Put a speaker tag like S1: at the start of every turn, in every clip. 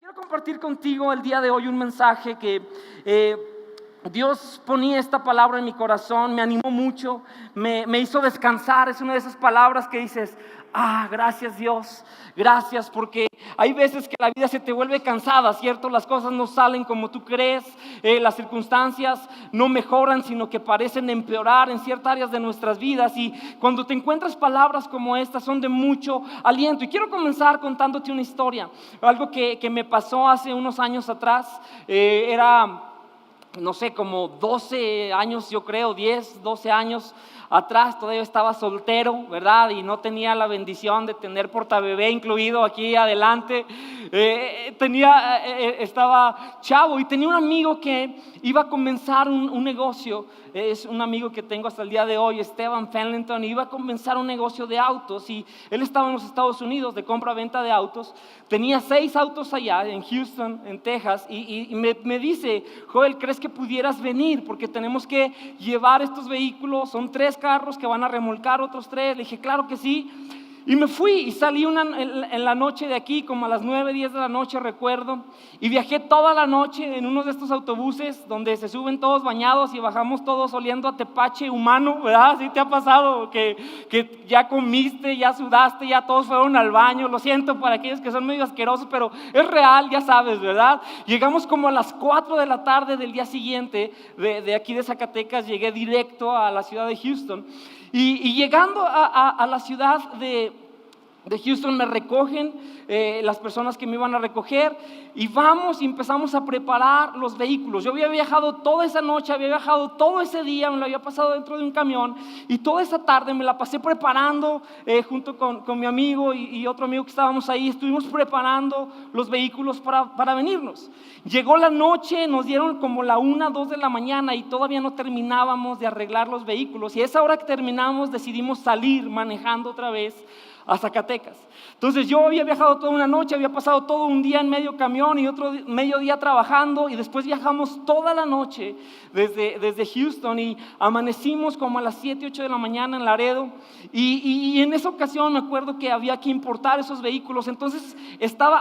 S1: Quiero compartir contigo el día de hoy un mensaje que Dios ponía esta palabra en mi corazón, me animó mucho, me hizo descansar. Es una de esas palabras que dices, gracias Dios, gracias, porque hay veces que la vida se te vuelve cansada, ¿cierto? Las cosas no salen como tú crees, las circunstancias no mejoran, sino que parecen empeorar en ciertas áreas de nuestras vidas. Y cuando te encuentras palabras como estas son de mucho aliento. Y quiero comenzar contándote una historia, algo que me pasó hace unos años atrás. Era, no sé, como 12 años, yo creo, 10, 12 años atrás. Todavía estaba soltero, ¿verdad? Y no tenía la bendición de tener portabebé incluido aquí adelante. Estaba chavo y tenía un amigo que iba a comenzar un negocio. Es un amigo que tengo hasta el día de hoy, Esteban Fenlington. Iba a comenzar un negocio de autos y él estaba en los Estados Unidos de compra-venta de autos. Tenía 6 autos allá en Houston, en Texas, y me dice, Joel, ¿crees que pudieras venir? Porque tenemos que llevar estos vehículos, son 3 carros que van a remolcar otros 3. Le dije, claro que sí. Y me fui y salí en la noche de aquí, como a las 9, 10 de la noche, recuerdo. Y viajé toda la noche en uno de estos autobuses donde se suben todos bañados y bajamos todos oliendo a tepache humano, ¿verdad? ¿Sí te ha pasado que ya comiste, ya sudaste, ya todos fueron al baño? Lo siento para aquellos que son medio asquerosos, pero es real, ya sabes, ¿verdad? Llegamos como a las 4 de la tarde del día siguiente de aquí de Zacatecas. Llegué directo a la ciudad de Houston. Y llegando a la ciudad de Houston me recogen las personas que me iban a recoger y vamos y empezamos a preparar los vehículos. Yo había viajado toda esa noche, había viajado todo ese día, me lo había pasado dentro de un camión y toda esa tarde me la pasé preparando junto con mi amigo y otro amigo que estábamos ahí. Estuvimos preparando los vehículos para venirnos. Llegó la noche, nos dieron como la 1, 2 de la mañana y todavía no terminábamos de arreglar los vehículos, y a esa hora que terminamos decidimos salir manejando otra vez a Zacatecas. Entonces yo había viajado toda una noche, había pasado todo un día en medio camión y otro medio día trabajando, y después viajamos toda la noche desde Houston y amanecimos como a las 7, 8 de la mañana en Laredo. Y en esa ocasión me acuerdo que había que importar esos vehículos. Entonces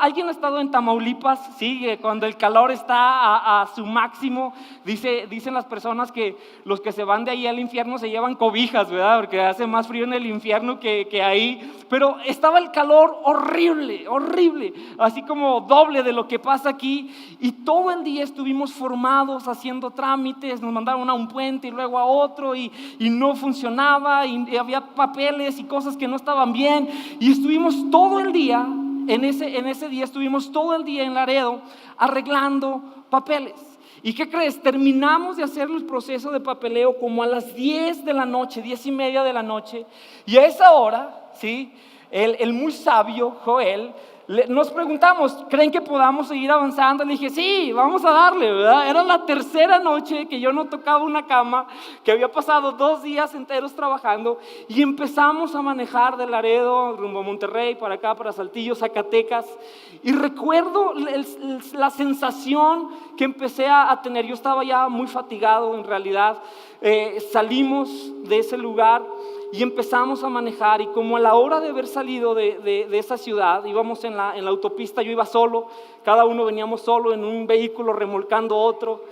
S1: alguien ha estado en Tamaulipas, sí, cuando el calor está a su máximo. Dicen las personas que los que se van de ahí al infierno se llevan cobijas, ¿verdad? Porque hace más frío en el infierno que ahí. Pero estaba el calor horrible, horrible, así como doble de lo que pasa aquí. Y todo el día estuvimos formados haciendo trámites. Nos mandaron a un puente y luego a otro y no funcionaba, y había papeles y cosas que no estaban bien. Y estuvimos todo el día, en ese día estuvimos todo el día en Laredo arreglando papeles. ¿Y qué crees? Terminamos de hacer el proceso de papeleo como a las 10 de la noche, 10:30 de la noche. Y a esa hora, ¿sí? El muy sabio Joel, nos preguntamos, ¿creen que podamos seguir avanzando? Le dije, sí, vamos a darle, ¿verdad? Era la tercera noche que yo no tocaba una cama, que había pasado 2 días enteros trabajando, y empezamos a manejar de Laredo rumbo a Monterrey, para acá, para Saltillo, Zacatecas. Y recuerdo la sensación que empecé a tener. Yo estaba ya muy fatigado en realidad. Salimos de ese lugar y empezamos a manejar, y como a la hora de haber salido de esa ciudad, íbamos en la autopista. Yo iba solo, cada uno veníamos solo en un vehículo remolcando otro,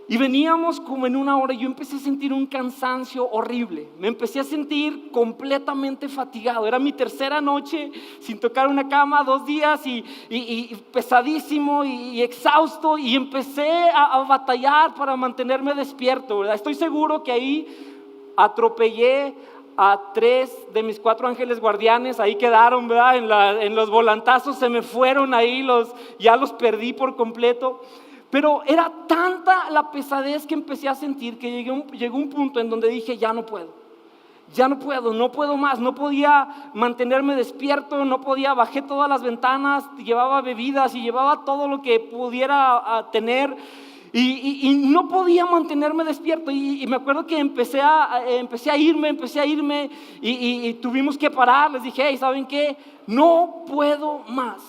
S1: y veníamos como en 1 hora. Yo empecé a sentir un cansancio horrible, me empecé a sentir completamente fatigado. Era mi tercera noche sin tocar una cama, 2 días y pesadísimo y exhausto, y empecé a batallar para mantenerme despierto, ¿verdad? Estoy seguro que ahí atropellé a 3 de mis 4 ángeles guardianes. Ahí quedaron, ¿verdad? En los volantazos se me fueron ahí, ya los perdí por completo. Pero era tanta la pesadez que empecé a sentir que llegó un punto en donde dije, ya no puedo más. No podía mantenerme despierto, no podía. Bajé todas las ventanas, llevaba bebidas y llevaba todo lo que pudiera tener. Y no podía mantenerme despierto. Y me acuerdo que empecé a irme y tuvimos que parar. Les dije, hey, ¿saben qué? No puedo más,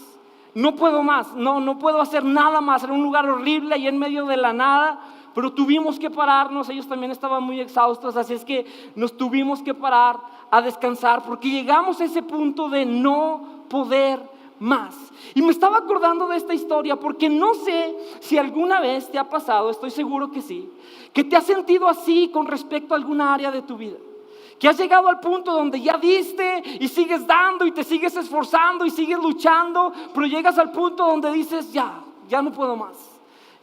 S1: no puedo hacer nada más. Era un lugar horrible ahí en medio de la nada, pero tuvimos que pararnos. Ellos también estaban muy exhaustos, así es que nos tuvimos que parar a descansar, porque llegamos a ese punto de no poder más. Y me estaba acordando de esta historia porque no sé si alguna vez te ha pasado, estoy seguro que sí, que te has sentido así con respecto a alguna área de tu vida. Que has llegado al punto donde ya diste y sigues dando y te sigues esforzando y sigues luchando, pero llegas al punto donde dices, ya no puedo más.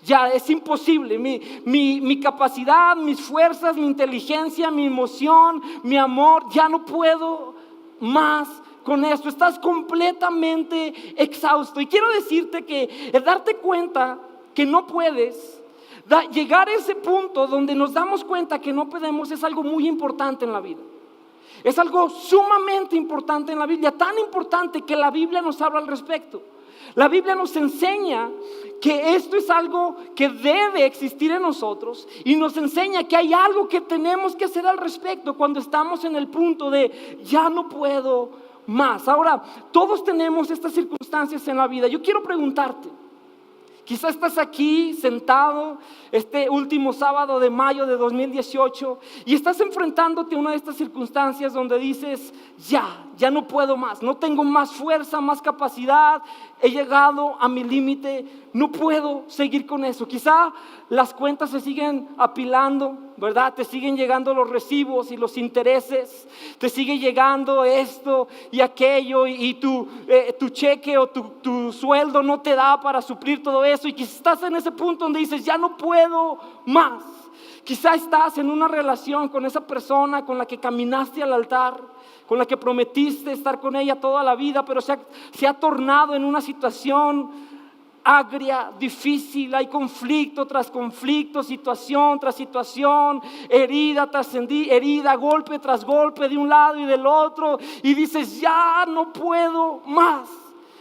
S1: Ya es imposible, mi capacidad, mis fuerzas, mi inteligencia, mi emoción, mi amor, ya no puedo más con esto. Estás completamente exhausto. Y quiero decirte que el darte cuenta que no puedes, llegar a ese punto donde nos damos cuenta que no podemos, es algo muy importante en la vida. Es algo sumamente importante en la Biblia, tan importante que la Biblia nos habla al respecto. La Biblia nos enseña que esto es algo que debe existir en nosotros y nos enseña que hay algo que tenemos que hacer al respecto cuando estamos en el punto de ya no puedo más. Ahora, todos tenemos estas circunstancias en la vida. Yo quiero preguntarte, quizás estás aquí sentado este último sábado de mayo de 2018 y estás enfrentándote a una de estas circunstancias donde dices, ya no puedo más, no tengo más fuerza, más capacidad, he llegado a mi límite, no puedo seguir con eso. Quizá las cuentas se siguen apilando, ¿verdad? Te siguen llegando los recibos y los intereses, te sigue llegando esto y aquello y tu cheque o tu sueldo no te da para suplir todo eso y quizás estás en ese punto donde dices, ya no puedo más. Quizá estás en una relación con esa persona con la que caminaste al altar, con la que prometiste estar con ella toda la vida, pero se ha tornado en una situación agria, difícil, hay conflicto tras conflicto, situación tras situación, herida tras herida, golpe tras golpe de un lado y del otro, y dices, ya no puedo más,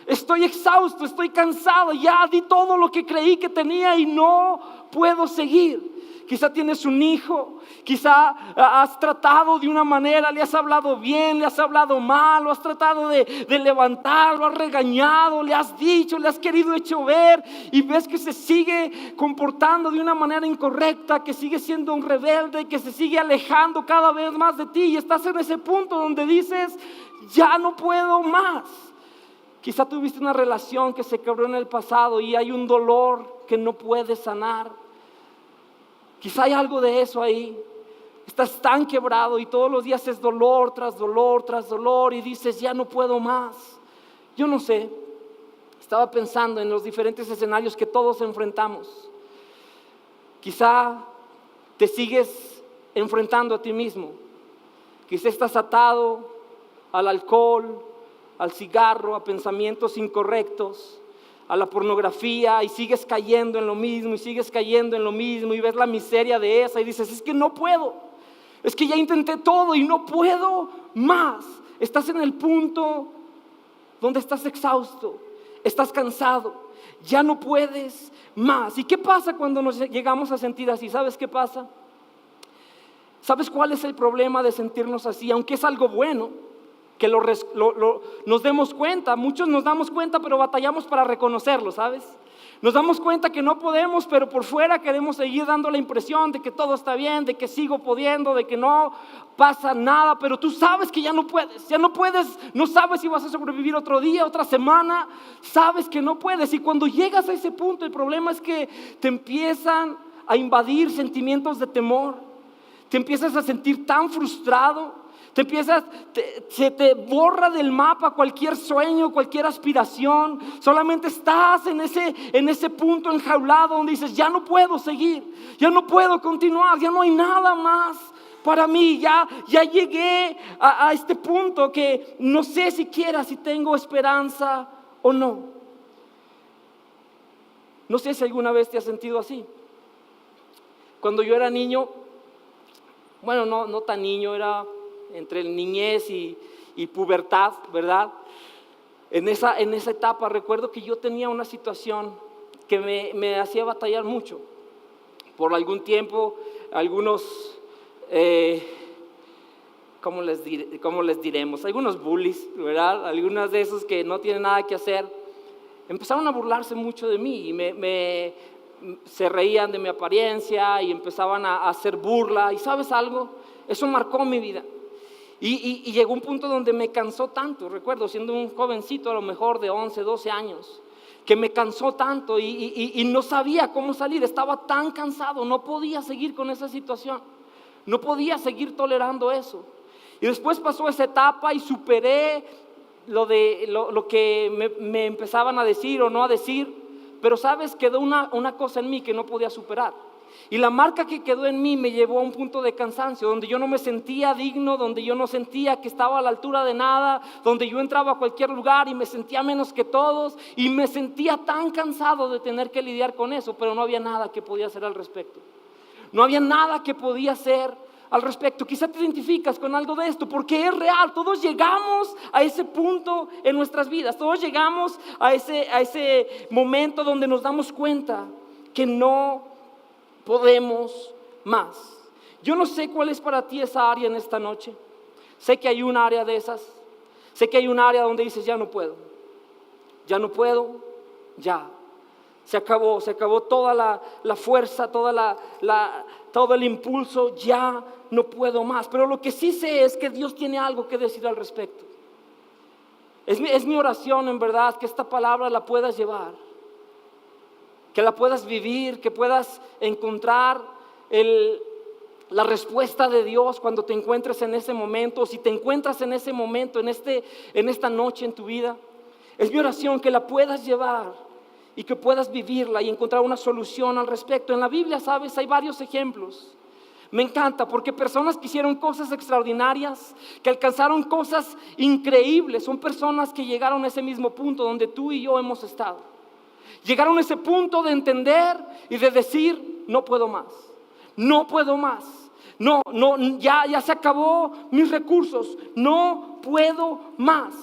S1: estoy exhausto, estoy cansado, ya di todo lo que creí que tenía y no puedo seguir. Quizá tienes un hijo, quizá has tratado de una manera, le has hablado bien, le has hablado mal, lo has tratado de levantar, lo has regañado, le has dicho, le has querido hecho ver y ves que se sigue comportando de una manera incorrecta, que sigue siendo un rebelde, que se sigue alejando cada vez más de ti y estás en ese punto donde dices, ya no puedo más. Quizá tuviste una relación que se quebró en el pasado y hay un dolor que no puedes sanar. Quizá hay algo de eso ahí. Estás tan quebrado y todos los días es dolor tras dolor tras dolor y dices, ya no puedo más. Yo no sé, estaba pensando en los diferentes escenarios que todos enfrentamos. Quizá te sigues enfrentando a ti mismo. Quizá estás atado al alcohol, al cigarro, a pensamientos incorrectos, a la pornografía y sigues cayendo en lo mismo y sigues cayendo en lo mismo y ves la miseria de esa y dices, es que no puedo, es que ya intenté todo y no puedo más. Estás en el punto donde estás exhausto, estás cansado, ya no puedes más. ¿Y qué pasa cuando nos llegamos a sentir así? ¿Sabes qué pasa? ¿Sabes cuál es el problema de sentirnos así? Aunque es algo bueno que nos demos cuenta, muchos nos damos cuenta pero batallamos para reconocerlo, ¿sabes? Nos damos cuenta que no podemos, pero por fuera queremos seguir dando la impresión de que todo está bien, de que sigo pudiendo, de que no pasa nada, pero tú sabes que ya no puedes, no sabes si vas a sobrevivir otro día, otra semana, sabes que no puedes y cuando llegas a ese punto el problema es que te empiezan a invadir sentimientos de temor, te empiezas a sentir tan frustrado, se te borra del mapa cualquier sueño, cualquier aspiración. Solamente estás en ese punto enjaulado donde dices, ya no puedo seguir, ya no puedo continuar, ya no hay nada más para mí. Ya llegué a este punto que no sé siquiera si tengo esperanza o no. No sé si alguna vez te has sentido así. Cuando yo era niño, bueno, no tan niño, era entre niñez y pubertad, ¿verdad? En esa etapa recuerdo que yo tenía una situación que me hacía batallar mucho. Por algún tiempo, algunos, ¿cómo les diremos? Algunos bullies, ¿verdad? Algunos de esos que no tienen nada que hacer, empezaron a burlarse mucho de mí y se reían de mi apariencia y empezaban a hacer burla. ¿Y sabes algo? Eso marcó mi vida. Y llegó un punto donde me cansó tanto, recuerdo siendo un jovencito a lo mejor de 11, 12 años, que me cansó tanto y no sabía cómo salir, estaba tan cansado, no podía seguir con esa situación, no podía seguir tolerando eso. Y después pasó esa etapa y superé lo que me empezaban a decir o no a decir, pero sabes, quedó una cosa en mí que no podía superar. Y la marca que quedó en mí me llevó a un punto de cansancio, donde yo no me sentía digno, donde yo no sentía que estaba a la altura de nada, donde yo entraba a cualquier lugar y me sentía menos que todos, y me sentía tan cansado de tener que lidiar con eso, pero no había nada que podía hacer al respecto. No había nada que podía hacer al respecto. Quizá te identificas con algo de esto, porque es real. Todos llegamos a ese punto en nuestras vidas, todos llegamos a ese momento donde nos damos cuenta que no podemos más. Yo no sé cuál es para ti esa área en esta noche. Sé que hay un área de esas. Sé que hay un área donde dices, ya no puedo, ya. Se acabó toda la fuerza, todo el impulso, ya no puedo más. Pero lo que sí sé es que Dios tiene algo que decir al respecto. Es mi oración, en verdad, que esta palabra la puedas llevar, que la puedas vivir, que puedas encontrar la respuesta de Dios cuando te encuentres en ese momento, o si te encuentras en ese momento, en esta noche en tu vida. Es mi oración que la puedas llevar y que puedas vivirla y encontrar una solución al respecto. En la Biblia, sabes, hay varios ejemplos. Me encanta porque personas que hicieron cosas extraordinarias, que alcanzaron cosas increíbles, son personas que llegaron a ese mismo punto donde tú y yo hemos estado. Llegaron a ese punto de entender y de decir, no puedo más, ya se acabó mis recursos, no puedo más.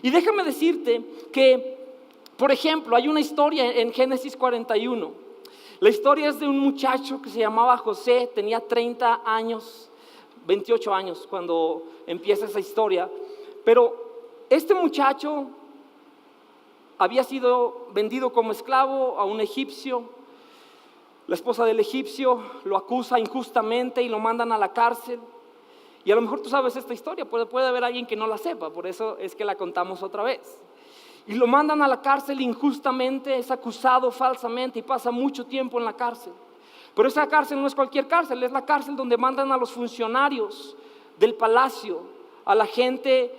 S1: Y déjame decirte que, por ejemplo, hay una historia en Génesis 41. La historia es de un muchacho que se llamaba José, tenía 30 años, 28 años cuando empieza esa historia. Pero este muchacho había sido vendido como esclavo a un egipcio. La esposa del egipcio lo acusa injustamente y lo mandan a la cárcel. Y a lo mejor tú sabes esta historia, puede haber alguien que no la sepa, por eso es que la contamos otra vez. Y lo mandan a la cárcel injustamente, es acusado falsamente y pasa mucho tiempo en la cárcel. Pero esa cárcel no es cualquier cárcel, es la cárcel donde mandan a los funcionarios del palacio, a la gente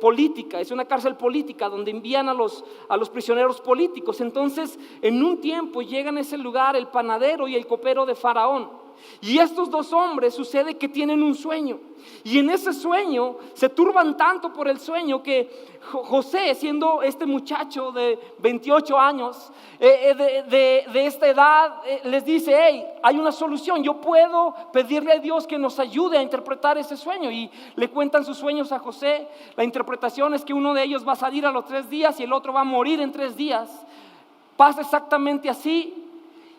S1: política. Es una cárcel política donde envían a los prisioneros políticos. Entonces, en un tiempo llegan a ese lugar el panadero y el copero de Faraón. Y estos dos hombres sucede que tienen un sueño. Y en ese sueño se turban tanto por el sueño que José, siendo este muchacho de 28 años, de esta edad, les dice, hey, hay una solución, yo puedo pedirle a Dios que nos ayude a interpretar ese sueño. Y le cuentan sus sueños a José. La interpretación es que uno de ellos va a salir a los 3 días y el otro va a morir en 3 días. Pasa exactamente así.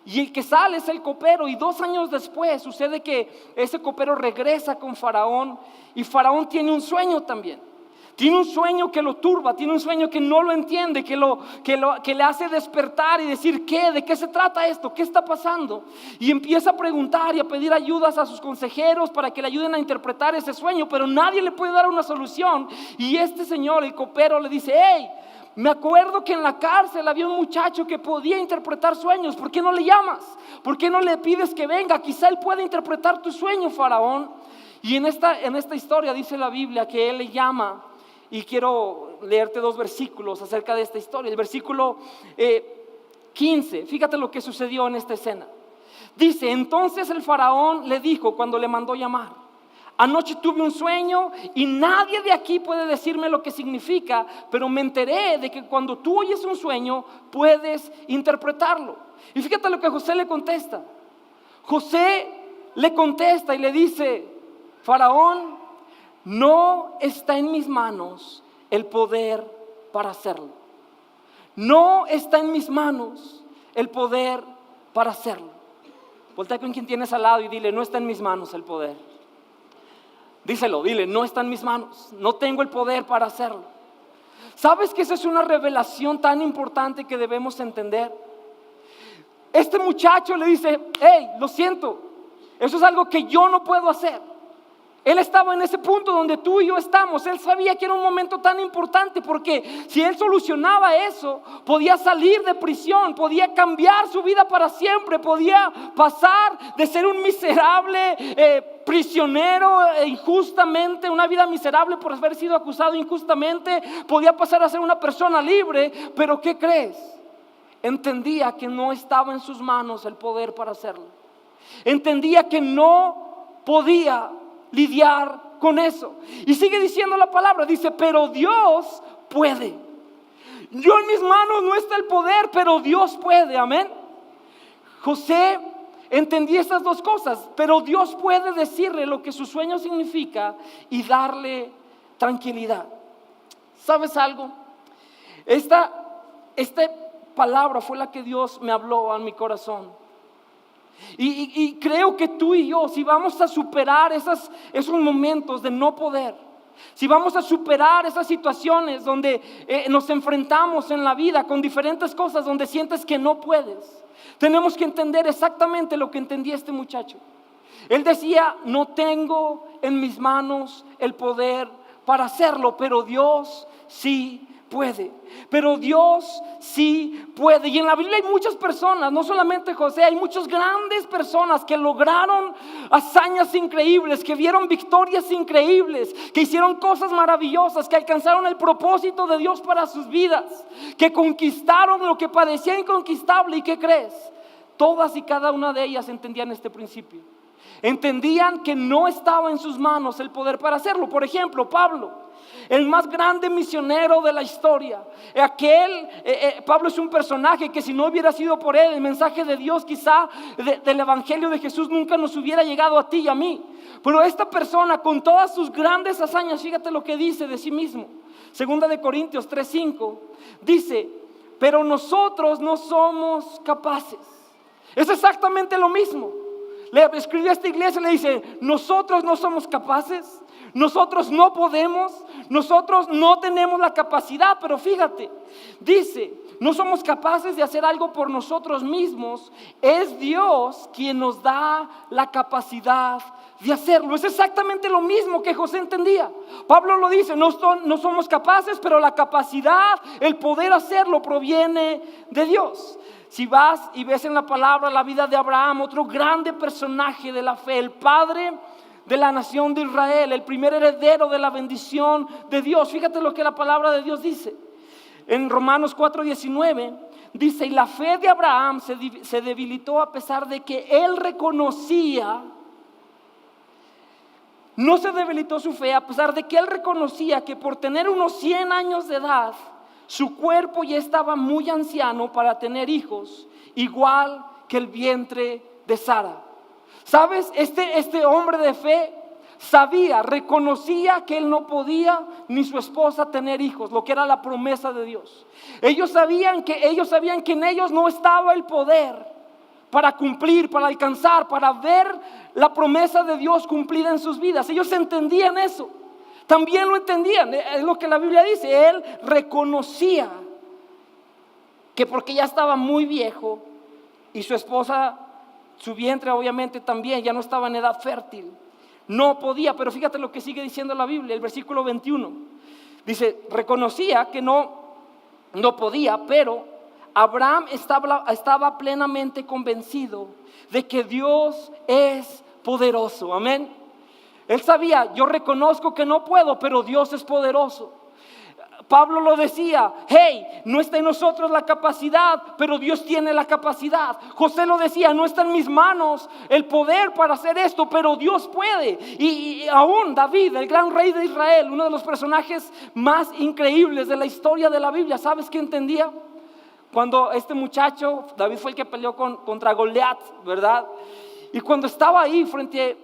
S1: Y el que sale es el copero, y 2 años después sucede que ese copero regresa con Faraón, y Faraón tiene un sueño también. Tiene un sueño que lo turba, tiene un sueño que no lo entiende, que le hace despertar y decir, ¿de qué se trata esto? ¿Qué está pasando? Y empieza a preguntar y a pedir ayudas a sus consejeros para que le ayuden a interpretar ese sueño, pero nadie le puede dar una solución. Y este señor, el copero, le dice, hey, me acuerdo que en la cárcel había un muchacho que podía interpretar sueños. ¿Por qué no le llamas? ¿Por qué no le pides que venga? Quizá él pueda interpretar tu sueño, Faraón. Y en esta historia dice la Biblia que él le llama. Y quiero leerte 2 versículos acerca de esta historia. El versículo 15, fíjate lo que sucedió en esta escena. Dice, entonces el Faraón le dijo cuando le mandó llamar, anoche tuve un sueño y nadie de aquí puede decirme lo que significa, pero me enteré de que cuando tú oyes un sueño puedes interpretarlo. Y fíjate lo que José le contesta. José le contesta y le dice, Faraón, no está en mis manos el poder para hacerlo. No está en mis manos el poder para hacerlo. Voltea con quien tienes al lado y dile, no está en mis manos el poder. Díselo, dile, no está en mis manos, no tengo el poder para hacerlo. ¿Sabes que esa es una revelación tan importante que debemos entender? Este muchacho le dice, hey, lo siento, eso es algo que yo no puedo hacer. Él estaba en ese punto donde tú y yo estamos. Él sabía que era un momento tan importante, porque si él solucionaba eso, podía salir de prisión, podía cambiar su vida para siempre, podía pasar de ser un miserable prisionero injustamente, una vida miserable por haber sido acusado injustamente, podía pasar a ser una persona libre. Pero ¿qué crees? Entendía que no estaba en sus manos el poder para hacerlo. Entendía que no podía lidiar con eso. Y sigue diciendo la palabra, dice, pero Dios puede. Yo en mis manos no está el poder, pero Dios puede, amén. José entendía estas dos cosas, pero Dios puede decirle lo que su sueño significa y darle tranquilidad. ¿Sabes algo? Esta palabra fue la que Dios me habló a mi corazón. Y creo que tú y yo, si vamos a superar esos momentos de no poder, si vamos a superar esas situaciones donde nos enfrentamos en la vida con diferentes cosas, donde sientes que no puedes, tenemos que entender exactamente lo que entendía este muchacho. Él decía, no tengo en mis manos el poder para hacerlo, pero Dios sí puede. Pero Dios sí puede. Y en la Biblia hay muchas personas, no solamente José, hay muchas grandes personas que lograron hazañas increíbles, que vieron victorias increíbles, que hicieron cosas maravillosas, que alcanzaron el propósito de Dios para sus vidas, que conquistaron lo que parecía inconquistable. ¿Y qué crees? Todas y cada una de ellas entendían este principio. Entendían que no estaba en sus manos el poder para hacerlo. Por ejemplo, Pablo, el más grande misionero de la historia. Pablo es un personaje que si no hubiera sido por él, el mensaje de Dios quizá del evangelio de Jesús nunca nos hubiera llegado a ti y a mí. Pero esta persona, con todas sus grandes hazañas, fíjate lo que dice de sí mismo. Segunda de Corintios 3:5 dice, pero nosotros no somos capaces. Es exactamente lo mismo. Le escribió a esta iglesia y le dice, nosotros no somos capaces, nosotros no podemos, nosotros no tenemos la capacidad. Pero fíjate, dice, no somos capaces de hacer algo por nosotros mismos. Es Dios quien nos da la capacidad de hacerlo. Es exactamente lo mismo que José entendía. Pablo lo dice, no somos capaces, pero la capacidad, el poder hacerlo proviene de Dios. Si vas y ves en la palabra la vida de Abraham, otro grande personaje de la fe, el padre de la nación de Israel, el primer heredero de la bendición de Dios. Fíjate lo que la palabra de Dios dice. En Romanos 4:19 dice, y la fe de Abraham se debilitó a pesar de que él reconocía. No se debilitó su fe a pesar de que él reconocía que por tener unos 100 años de edad, su cuerpo ya estaba muy anciano para tener hijos, igual que el vientre de Sara. ¿Sabes? Este hombre de fe reconocía que él no podía ni su esposa tener hijos, lo que era la promesa de Dios. Ellos sabían que en ellos no estaba el poder para cumplir, para alcanzar, para ver la promesa de Dios cumplida en sus vidas. Ellos entendían eso. También lo entendían, es lo que la Biblia dice. Él reconocía que porque ya estaba muy viejo y su esposa, su vientre obviamente también ya no estaba en edad fértil, no podía. Pero fíjate lo que sigue diciendo la Biblia, el versículo 21. Dice, reconocía que no podía, pero Abraham estaba plenamente convencido de que Dios es poderoso. Amén. Él sabía, yo reconozco que no puedo, pero Dios es poderoso. Pablo lo decía, hey, no está en nosotros la capacidad, pero Dios tiene la capacidad. José lo decía, no está en mis manos el poder para hacer esto, pero Dios puede. Y aún David, el gran rey de Israel, uno de los personajes más increíbles de la historia de la Biblia, ¿sabes qué entendía? Cuando este muchacho, David fue el que peleó contra Goliat, ¿verdad? Y cuando estaba ahí frente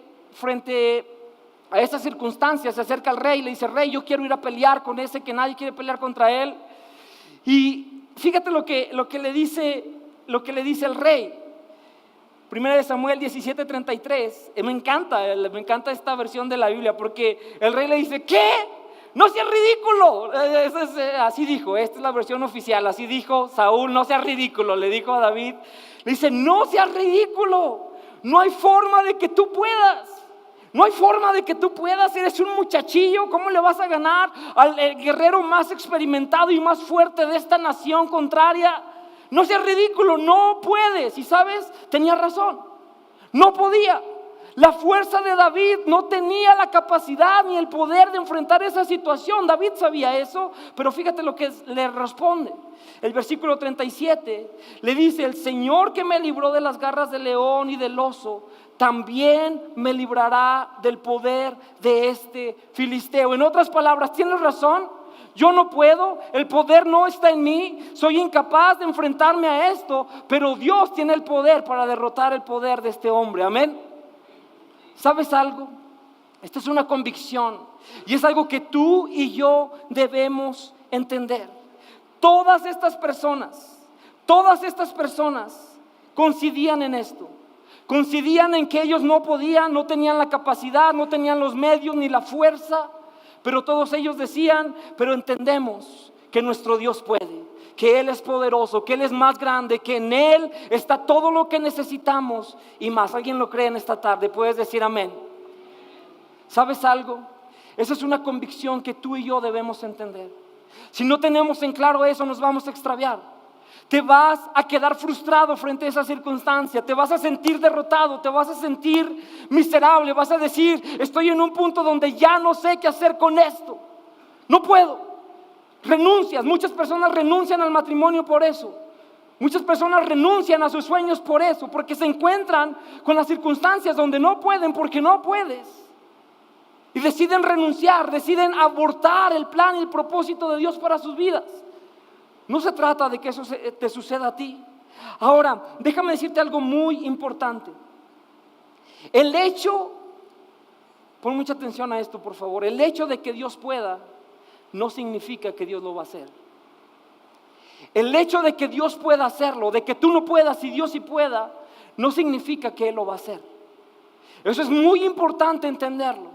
S1: a esas circunstancias, se acerca al rey y le dice, rey, yo quiero ir a pelear con ese que nadie quiere pelear contra él. Y fíjate lo que le dice el rey. Primera de Samuel 17:33. Me encanta esta versión de la Biblia, porque el rey le dice, ¿qué? No seas ridículo. Así dijo, esta es la versión oficial. Así dijo Saúl, no seas ridículo. Le dijo a David, le dice, no seas ridículo. No hay forma de que tú puedas. No hay forma de que tú puedas, eres un muchachillo, ¿cómo le vas a ganar al guerrero más experimentado y más fuerte de esta nación contraria? No seas ridículo, no puedes. Y sabes, tenía razón, no podía. La fuerza de David no tenía la capacidad ni el poder de enfrentar esa situación. David sabía eso, pero fíjate lo que le responde. El versículo 37 le dice: el Señor que me libró de las garras del león y del oso, también me librará del poder de este filisteo. En otras palabras, tienes razón, yo no puedo, el poder no está en mí, soy incapaz de enfrentarme a esto, pero Dios tiene el poder para derrotar el poder de este hombre. Amén. ¿Sabes algo? Esta es una convicción y es algo que tú y yo debemos entender. Todas estas personas coincidían en esto. Coincidían en que ellos no podían, no tenían la capacidad, no tenían los medios ni la fuerza, pero todos ellos decían: pero entendemos que nuestro Dios puede, que Él es poderoso, que Él es más grande, que en Él está todo lo que necesitamos y más. ¿Alguien lo cree en esta tarde? Puedes decir amén. ¿Sabes algo? Esa es una convicción que tú y yo debemos entender. Si no tenemos en claro eso, nos vamos a extraviar. Te vas a quedar frustrado frente a esa circunstancia, te vas a sentir derrotado, te vas a sentir miserable, vas a decir: estoy en un punto donde ya no sé qué hacer con esto, no puedo. Renuncias, muchas personas renuncian al matrimonio por eso. Muchas personas renuncian a sus sueños por eso, porque se encuentran con las circunstancias donde no pueden porque no puedes. Y deciden renunciar, deciden abortar el plan y el propósito de Dios para sus vidas. No se trata de que eso te suceda a ti. Ahora, déjame decirte algo muy importante. El hecho, pon mucha atención a esto por favor, el hecho de que Dios pueda no significa que Dios lo va a hacer. El hecho de que Dios pueda hacerlo, de que tú no puedas y Dios sí pueda, no significa que Él lo va a hacer. Eso es muy importante entenderlo.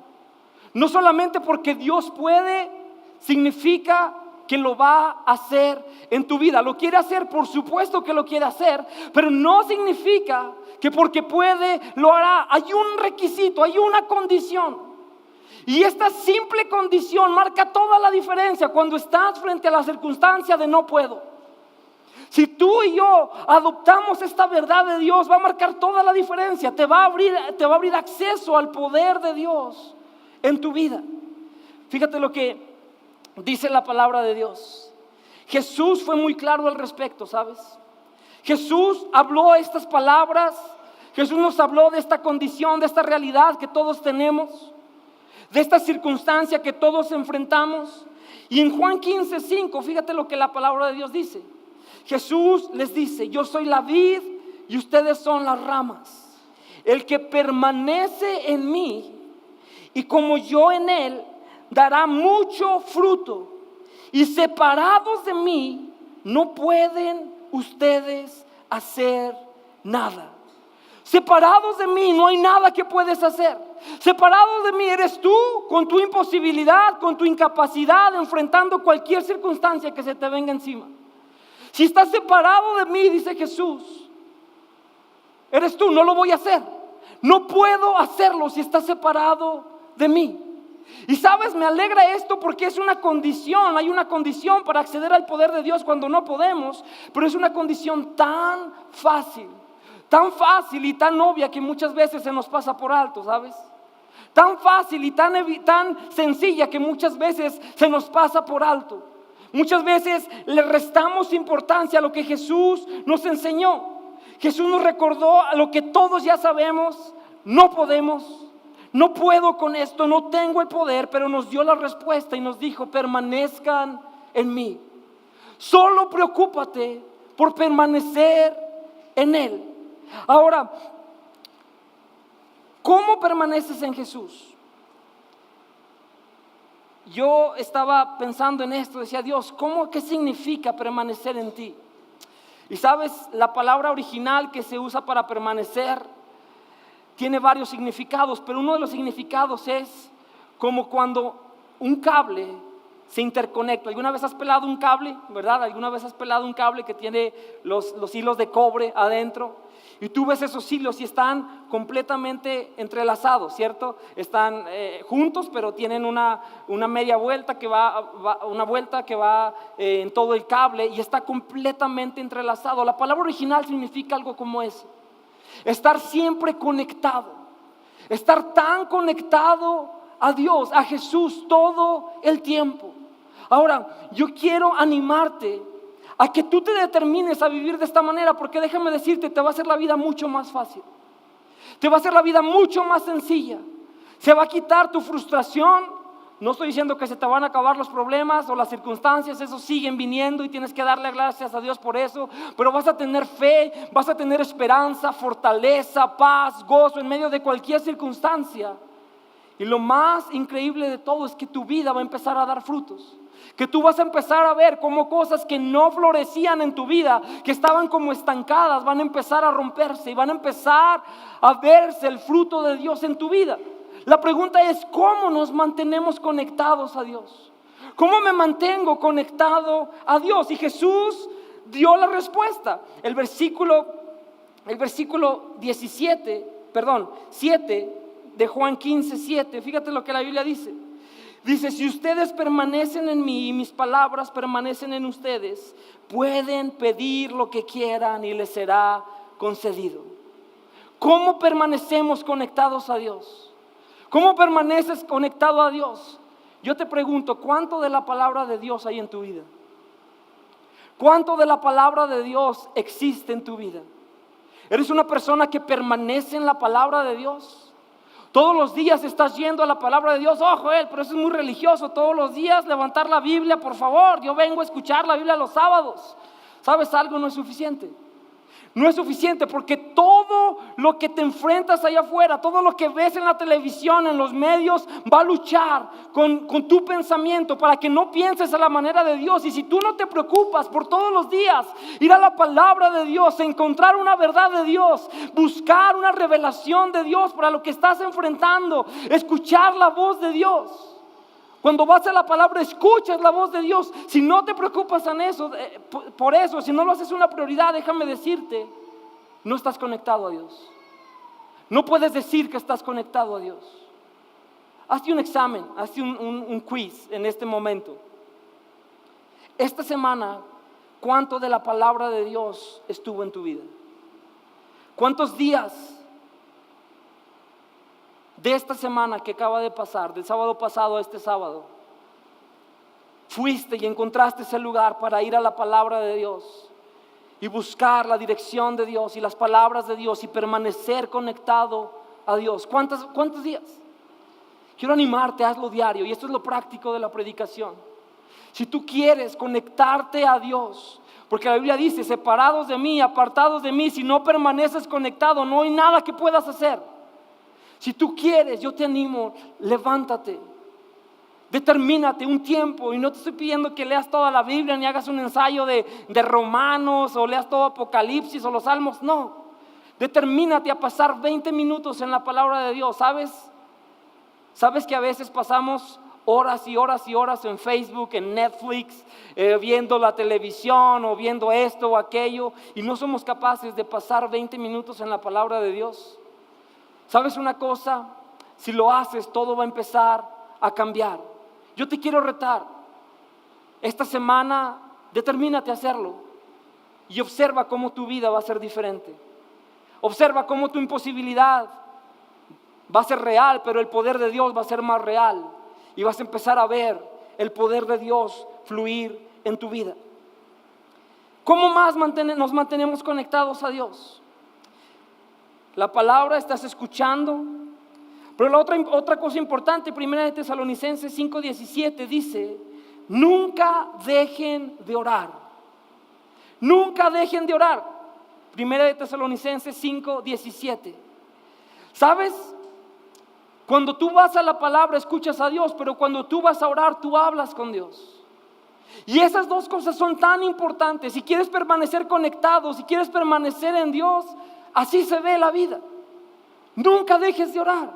S1: No solamente porque Dios puede, significa que lo va a hacer en tu vida. Lo quiere hacer, por supuesto que lo quiere hacer, pero no significa que porque puede, lo hará. Hay un requisito, hay una condición. Y esta simple condición marca toda la diferencia cuando estás frente a la circunstancia de no puedo. Si tú y yo adoptamos esta verdad de Dios, va a marcar toda la diferencia. Te va a abrir acceso al poder de Dios en tu vida. Fíjate lo que dice la palabra de Dios. Jesús fue muy claro al respecto, ¿sabes? Jesús habló estas palabras. Jesús nos habló de esta condición, de esta realidad que todos tenemos, de esta circunstancia que todos enfrentamos. Y en Juan 15:5, fíjate lo que la palabra de Dios dice. Jesús les dice: yo soy la vid y ustedes son las ramas. El que permanece en mí y como yo en él, dará mucho fruto, y separados de mí no pueden ustedes hacer nada. Separados de mí no hay nada que puedes hacer. Separados de mí eres tú, con tu imposibilidad, con tu incapacidad, enfrentando cualquier circunstancia que se te venga encima. Si estás separado de mí, dice Jesús, eres tú, no lo voy a hacer. No puedo hacerlo si estás separado de mí. Y sabes, me alegra esto porque es una condición. Hay una condición para acceder al poder de Dios cuando no podemos, pero es una condición tan fácil y tan obvia que muchas veces se nos pasa por alto, ¿sabes? Tan fácil y tan sencilla que muchas veces se nos pasa por alto. Muchas veces le restamos importancia a lo que Jesús nos enseñó. Jesús nos recordó a lo que todos ya sabemos: no podemos. No puedo con esto, no tengo el poder, pero nos dio la respuesta y nos dijo: permanezcan en mí. Solo preocúpate por permanecer en Él. Ahora, ¿cómo permaneces en Jesús? Yo estaba pensando en esto, decía: Dios, ¿qué significa permanecer en ti? Y sabes, la palabra original que se usa para permanecer tiene varios significados, pero uno de los significados es como cuando un cable se interconecta. ¿Alguna vez has pelado un cable, verdad? ¿Alguna vez has pelado un cable que tiene los hilos de cobre adentro? Y tú ves esos hilos y están completamente entrelazados, ¿cierto? Están juntos, pero tienen una media vuelta una vuelta que va en todo el cable y está completamente entrelazado. La palabra original significa algo como eso. Estar siempre conectado. Estar tan conectado a Dios, a Jesús todo el tiempo. Ahora, yo quiero animarte a que tú te determines a vivir de esta manera, porque déjame decirte, te va a hacer la vida mucho más fácil. Te va a hacer la vida mucho más sencilla. Se va a quitar tu frustración. No estoy diciendo que se te van a acabar los problemas o las circunstancias, eso siguen viniendo y tienes que darle gracias a Dios por eso, pero vas a tener fe, vas a tener esperanza, fortaleza, paz, gozo en medio de cualquier circunstancia. Y lo más increíble de todo es que tu vida va a empezar a dar frutos. Que tú vas a empezar a ver cómo cosas que no florecían en tu vida, que estaban como estancadas, van a empezar a romperse y van a empezar a verse el fruto de Dios en tu vida. La pregunta es, ¿cómo nos mantenemos conectados a Dios? ¿Cómo me mantengo conectado a Dios? Y Jesús dio la respuesta. El versículo 7 de Juan 15:7, fíjate lo que la Biblia dice. Dice, si ustedes permanecen en mí y mis palabras permanecen en ustedes, pueden pedir lo que quieran y les será concedido. ¿Cómo permanecemos conectados a Dios? ¿Cómo permaneces conectado a Dios? Yo te pregunto, ¿cuánto de la palabra de Dios hay en tu vida? ¿Cuánto de la palabra de Dios existe en tu vida? ¿Eres una persona que permanece en la palabra de Dios? Todos los días estás yendo a la palabra de Dios. Oh, Joel, pero eso es muy religioso. Todos los días levantar la Biblia, por favor. Yo vengo a escuchar la Biblia los sábados. ¿Sabes algo? No es suficiente. No es suficiente porque todo lo que te enfrentas allá afuera, todo lo que ves en la televisión, en los medios, va a luchar con tu pensamiento para que no pienses a la manera de Dios. Y si tú no te preocupas por todos los días ir a la palabra de Dios, encontrar una verdad de Dios, buscar una revelación de Dios para lo que estás enfrentando, escuchar la voz de Dios. Cuando vas a la palabra, escuchas la voz de Dios. Si no te preocupas en eso, por eso, si no lo haces una prioridad, déjame decirte, no estás conectado a Dios. No puedes decir que estás conectado a Dios. Hazte un examen, hazte un quiz en este momento. Esta semana, ¿cuánto de la palabra de Dios estuvo en tu vida? ¿Cuántos días de esta semana que acaba de pasar, del sábado pasado a este sábado, fuiste y encontraste ese lugar para ir a la palabra de Dios y buscar la dirección de Dios y las palabras de Dios y permanecer conectado a Dios? ¿Cuántos días? Quiero animarte, hazlo diario, y esto es lo práctico de la predicación. Si tú quieres conectarte a Dios, porque la Biblia dice, separados de mí, apartados de mí, si no permaneces conectado, no hay nada que puedas hacer. Si tú quieres, yo te animo, levántate, determínate un tiempo, y no te estoy pidiendo que leas toda la Biblia, ni hagas un ensayo de Romanos, o leas todo Apocalipsis, o los Salmos, no. Determínate a pasar 20 minutos en la palabra de Dios, ¿sabes? ¿Sabes que a veces pasamos horas y horas y horas en Facebook, en Netflix, viendo la televisión, o viendo esto o aquello, y no somos capaces de pasar 20 minutos en la palabra de Dios? ¿Sabes una cosa? Si lo haces, todo va a empezar a cambiar. Yo te quiero retar. Esta semana, determínate a hacerlo. Y observa cómo tu vida va a ser diferente. Observa cómo tu imposibilidad va a ser real, pero el poder de Dios va a ser más real. Y vas a empezar a ver el poder de Dios fluir en tu vida. ¿Cómo más nos mantenemos conectados a Dios? La palabra estás escuchando. Pero la otra cosa importante, 1 Tesalonicenses 5:17 dice, nunca dejen de orar. Nunca dejen de orar. 1 Tesalonicenses 5:17. ¿Sabes? Cuando tú vas a la palabra escuchas a Dios, pero cuando tú vas a orar tú hablas con Dios. Y esas dos cosas son tan importantes. Si quieres permanecer conectado, si quieres permanecer en Dios, así se ve la vida. Nunca dejes de orar.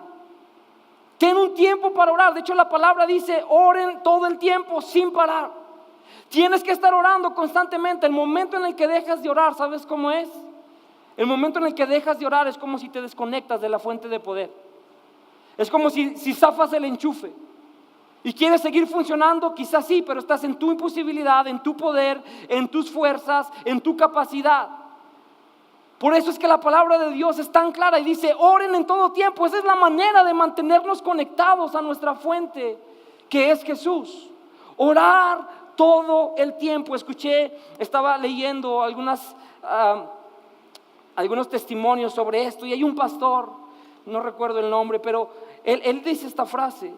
S1: Ten un tiempo para orar. De hecho, la palabra dice, oren todo el tiempo sin parar. Tienes que estar orando constantemente. El momento en el que dejas de orar, ¿sabes cómo es? El momento en el que dejas de orar es como si te desconectas de la fuente de poder. Es como si zafas el enchufe y quieres seguir funcionando, quizás sí, pero estás en tu imposibilidad, en tu poder, en tus fuerzas, en tu capacidad. Por eso es que la palabra de Dios es tan clara y dice, oren en todo tiempo. Esa es la manera de mantenernos conectados a nuestra fuente, que es Jesús. Orar todo el tiempo. Estaba leyendo algunos testimonios sobre esto, y hay un pastor, no recuerdo el nombre, pero él dice esta frase,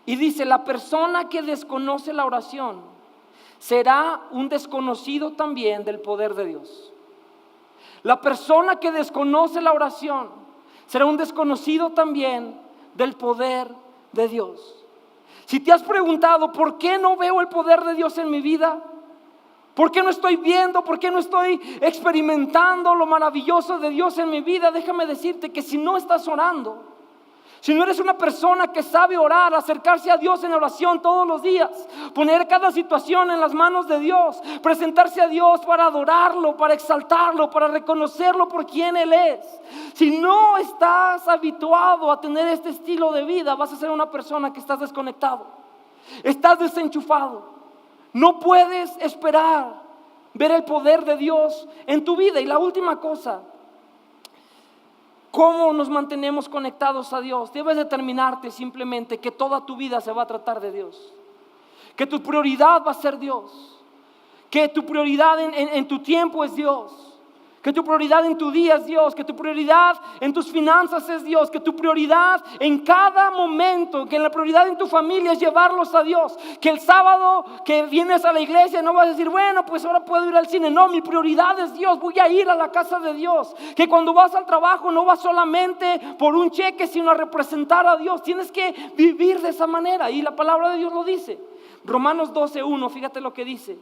S1: y dice: la persona que desconoce la oración será un desconocido también del poder de Dios. La persona que desconoce la oración será un desconocido también del poder de Dios. Si te has preguntado, ¿por qué no veo el poder de Dios en mi vida? ¿Por qué no estoy viendo? ¿Por qué no estoy experimentando lo maravilloso de Dios en mi vida? Déjame decirte que si no estás orando, si no eres una persona que sabe orar, acercarse a Dios en oración todos los días, poner cada situación en las manos de Dios, presentarse a Dios para adorarlo, para exaltarlo, para reconocerlo por quien Él es. Si no estás habituado a tener este estilo de vida, vas a ser una persona que estás desconectado, estás desenchufado. No puedes esperar ver el poder de Dios en tu vida. Y la última cosa, ¿cómo nos mantenemos conectados a Dios? Debes determinarte simplemente que toda tu vida se va a tratar de Dios, que tu prioridad va a ser Dios, que tu prioridad en tu tiempo es Dios, que tu prioridad en tu día es Dios, que tu prioridad en tus finanzas es Dios, que tu prioridad en cada momento, que la prioridad en tu familia es llevarlos a Dios, que el sábado que vienes a la iglesia no vas a decir, bueno, pues ahora puedo ir al cine. No, mi prioridad es Dios, voy a ir a la casa de Dios. Que cuando vas al trabajo no vas solamente por un cheque, sino a representar a Dios. Tienes que vivir de esa manera, y la palabra de Dios lo dice. Romanos 12:1, fíjate lo que dice: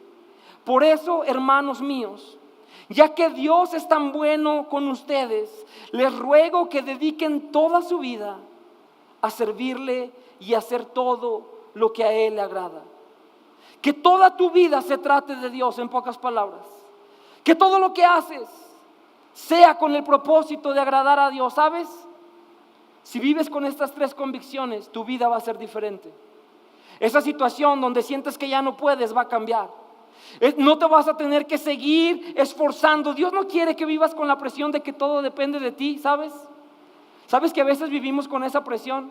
S1: por eso, hermanos míos, ya que Dios es tan bueno con ustedes, les ruego que dediquen toda su vida a servirle y a hacer todo lo que a Él le agrada. Que toda tu vida se trate de Dios, en pocas palabras. Que todo lo que haces sea con el propósito de agradar a Dios. ¿Sabes? Si vives con estas tres convicciones, tu vida va a ser diferente. Esa situación donde sientes que ya no puedes va a cambiar. No te vas a tener que seguir esforzando. Dios no quiere que vivas con la presión de que todo depende de ti, ¿sabes? ¿Sabes que a veces vivimos con esa presión?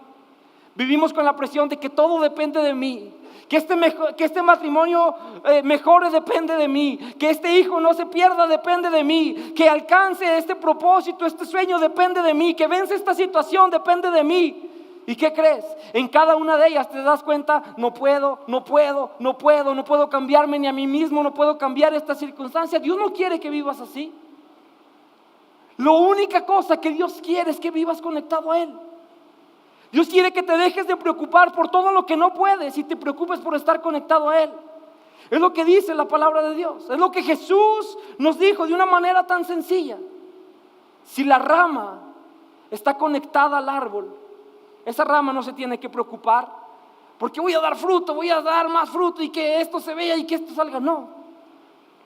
S1: Vivimos con la presión de que todo depende de mí, que este matrimonio mejore depende de mí, que este hijo no se pierda depende de mí, que alcance este propósito, este sueño depende de mí, que vence esta situación depende de mí. ¿Y qué crees? En cada una de ellas te das cuenta, no puedo cambiarme ni a mí mismo, no puedo cambiar esta circunstancia. Dios no quiere que vivas así. La única cosa que Dios quiere es que vivas conectado a Él. Dios quiere que te dejes de preocupar por todo lo que no puedes y te preocupes por estar conectado a Él. Es lo que dice la palabra de Dios. Es lo que Jesús nos dijo de una manera tan sencilla. Si la rama está conectada al árbol, esa rama no se tiene que preocupar porque voy a dar fruto, voy a dar más fruto y que esto se vea y que esto salga. No,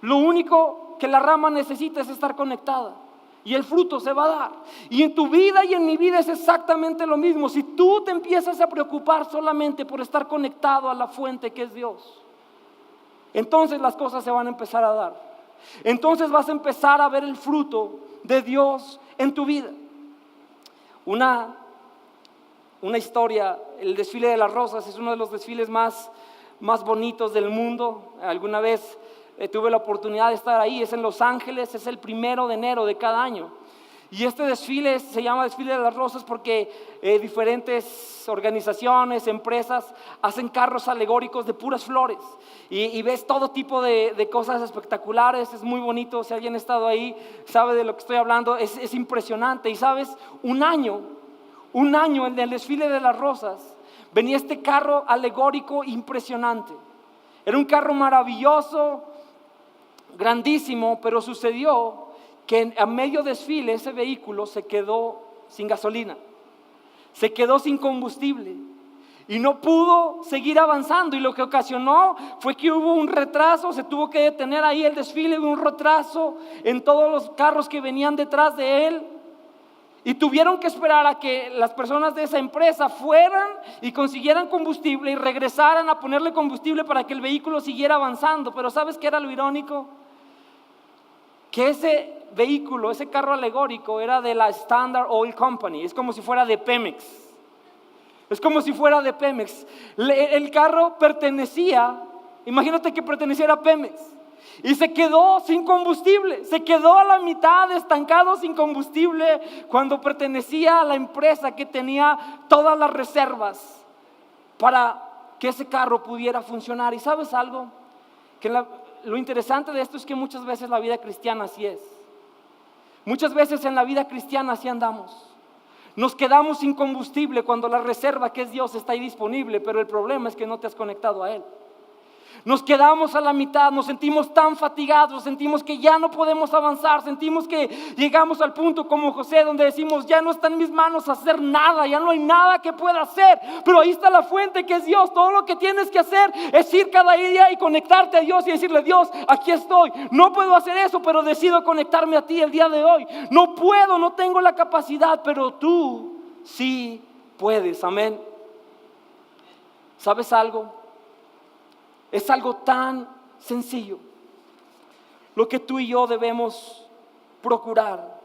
S1: lo único que la rama necesita es estar conectada y el fruto se va a dar. Y en tu vida y en mi vida es exactamente lo mismo. Si tú te empiezas a preocupar solamente por estar conectado a la fuente que es Dios, entonces las cosas se van a empezar a dar. Entonces vas a empezar a ver el fruto de Dios en tu vida. Una historia, el desfile de las rosas es uno de los desfiles más bonitos del mundo. Alguna vez tuve la oportunidad de estar ahí. Es en Los Ángeles, es el 1 de enero de cada año. Y este desfile se llama Desfile de las Rosas porque diferentes organizaciones, empresas hacen carros alegóricos de puras flores y ves todo tipo de cosas espectaculares. Es muy bonito. Si alguien ha estado ahí sabe de lo que estoy hablando. Es impresionante. Y sabes, un año en el Desfile de las Rosas venía este carro alegórico impresionante. Era un carro maravilloso, grandísimo, pero sucedió que a medio desfile ese vehículo se quedó sin gasolina. se quedó sin combustible y no pudo seguir avanzando, y lo que ocasionó fue que hubo un retraso, se tuvo que detener ahí el desfile, hubo un retraso en todos los carros que venían detrás de él, y tuvieron que esperar a que las personas de esa empresa fueran y consiguieran combustible y regresaran a ponerle combustible para que el vehículo siguiera avanzando. Pero ¿sabes qué era lo irónico? Que ese vehículo, ese carro alegórico era de la Standard Oil Company. Es como si fuera de Pemex. Es como si fuera de Pemex. El carro pertenecía, imagínate que perteneciera a Pemex, y se quedó sin combustible, se quedó a la mitad estancado sin combustible cuando pertenecía a la empresa que tenía todas las reservas para que ese carro pudiera funcionar. ¿Y sabes algo? Que lo interesante de esto es que muchas veces la vida cristiana así es. Muchas veces en la vida cristiana así andamos. Nos quedamos sin combustible cuando la reserva que es Dios está ahí disponible, pero el problema es que no te has conectado a Él. Nos quedamos a la mitad, nos sentimos tan fatigados, sentimos que ya no podemos avanzar, sentimos que llegamos al punto como José donde decimos, ya no está en mis manos hacer nada, ya no hay nada que pueda hacer, pero ahí está la fuente que es Dios. Todo lo que tienes que hacer es ir cada día y conectarte a Dios y decirle, Dios, aquí estoy, no puedo hacer eso, pero decido conectarme a ti el día de hoy. No puedo, no tengo la capacidad, pero tú sí puedes, amén. ¿Sabes algo? Es algo tan sencillo. Lo que tú y yo debemos procurar,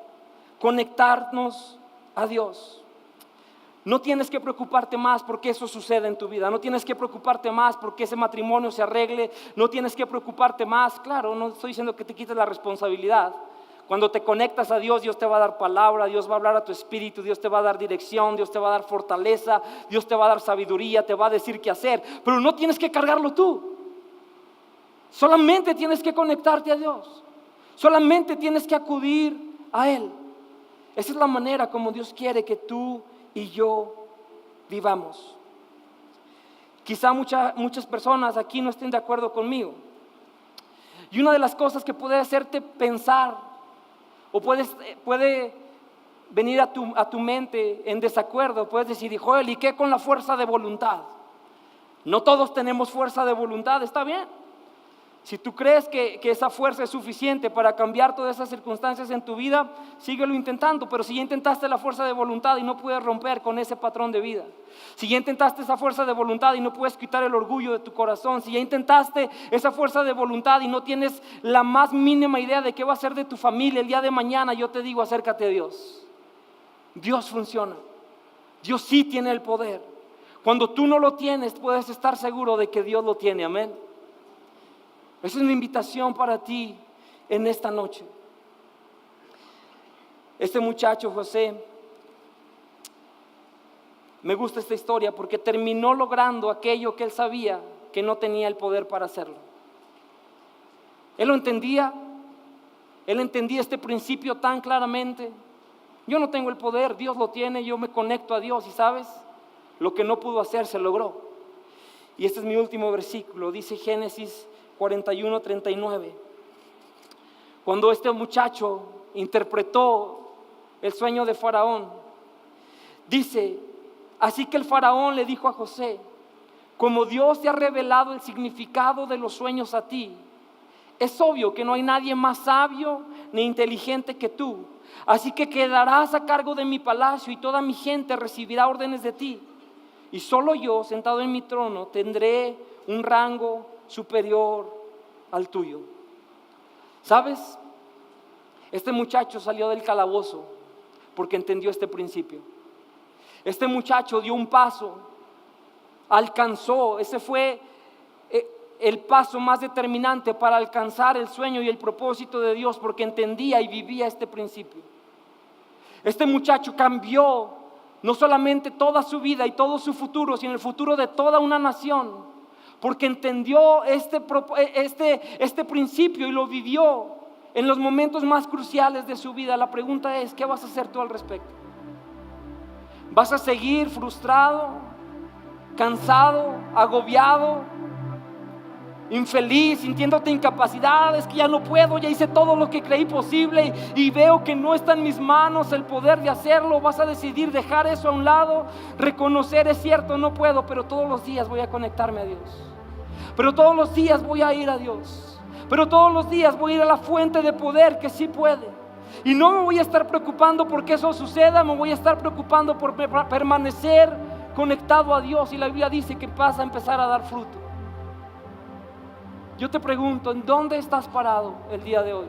S1: conectarnos a Dios. No tienes que preocuparte más porque eso suceda en tu vida. No tienes que preocuparte más porque ese matrimonio se arregle. No tienes que preocuparte más. Claro, no estoy diciendo que te quites la responsabilidad. Cuando te conectas a Dios, Dios te va a dar palabra, Dios va a hablar a tu espíritu, Dios te va a dar dirección, Dios te va a dar fortaleza, Dios te va a dar sabiduría, te va a decir qué hacer. Pero no tienes que cargarlo tú. Solamente tienes que conectarte a Dios. Solamente tienes que acudir a Él. Esa es la manera como Dios quiere que tú y yo vivamos. Quizá muchas personas aquí no estén de acuerdo conmigo. Y una de las cosas que puede hacerte pensar o puede venir a tu mente en desacuerdo, puedes decir, Joel, ¿y qué con la fuerza de voluntad? No todos tenemos fuerza de voluntad, está bien. Si tú crees que esa fuerza es suficiente para cambiar todas esas circunstancias en tu vida, síguelo intentando. Pero si ya intentaste la fuerza de voluntad y no puedes romper con ese patrón de vida, si ya intentaste esa fuerza de voluntad y no puedes quitar el orgullo de tu corazón, si ya intentaste esa fuerza de voluntad y no tienes la más mínima idea de qué va a ser de tu familia el día de mañana, yo te digo, acércate a Dios. Dios funciona. Dios sí tiene el poder. Cuando tú no lo tienes, puedes estar seguro de que Dios lo tiene, amén. Esa es una invitación para ti en esta noche. Este muchacho José, me gusta esta historia porque terminó logrando aquello que él sabía que no tenía el poder para hacerlo. Él lo entendía, él entendía este principio tan claramente. Yo no tengo el poder, Dios lo tiene, yo me conecto a Dios y ¿sabes? Lo que no pudo hacer se logró. Y este es mi último versículo, dice Génesis 41:39. Cuando este muchacho interpretó el sueño de Faraón, dice, así que el Faraón le dijo a José, como Dios te ha revelado el significado de los sueños a ti, es obvio que no hay nadie más sabio ni inteligente que tú, así que quedarás a cargo de mi palacio y toda mi gente recibirá órdenes de ti, y solo yo, sentado en mi trono, tendré un rango superior al tuyo. ¿Sabes? Este muchacho salió del calabozo porque entendió este principio. Este muchacho dio un paso, alcanzó, ese fue el paso más determinante para alcanzar el sueño y el propósito de Dios, porque entendía y vivía este principio. Este muchacho cambió no solamente toda su vida y todo su futuro, sino el futuro de toda una nación, porque entendió este principio y lo vivió en los momentos más cruciales de su vida. La pregunta es, ¿qué vas a hacer tú al respecto? ¿Vas a seguir frustrado, cansado, agobiado? infeliz, sintiéndote incapacidad, es que ya no puedo, ya hice todo lo que creí posible y veo que no está en mis manos el poder de hacerlo. Vas a decidir dejar eso a un lado, reconocer, es cierto, no puedo, pero todos los días voy a conectarme a Dios, pero todos los días voy a ir a Dios, pero todos los días voy a ir a la fuente de poder que sí puede. Y no me voy a estar preocupando porque eso suceda, me voy a estar preocupando por permanecer conectado a Dios. Y la Biblia dice que vas a empezar a dar fruto. Yo te pregunto, ¿en dónde estás parado el día de hoy?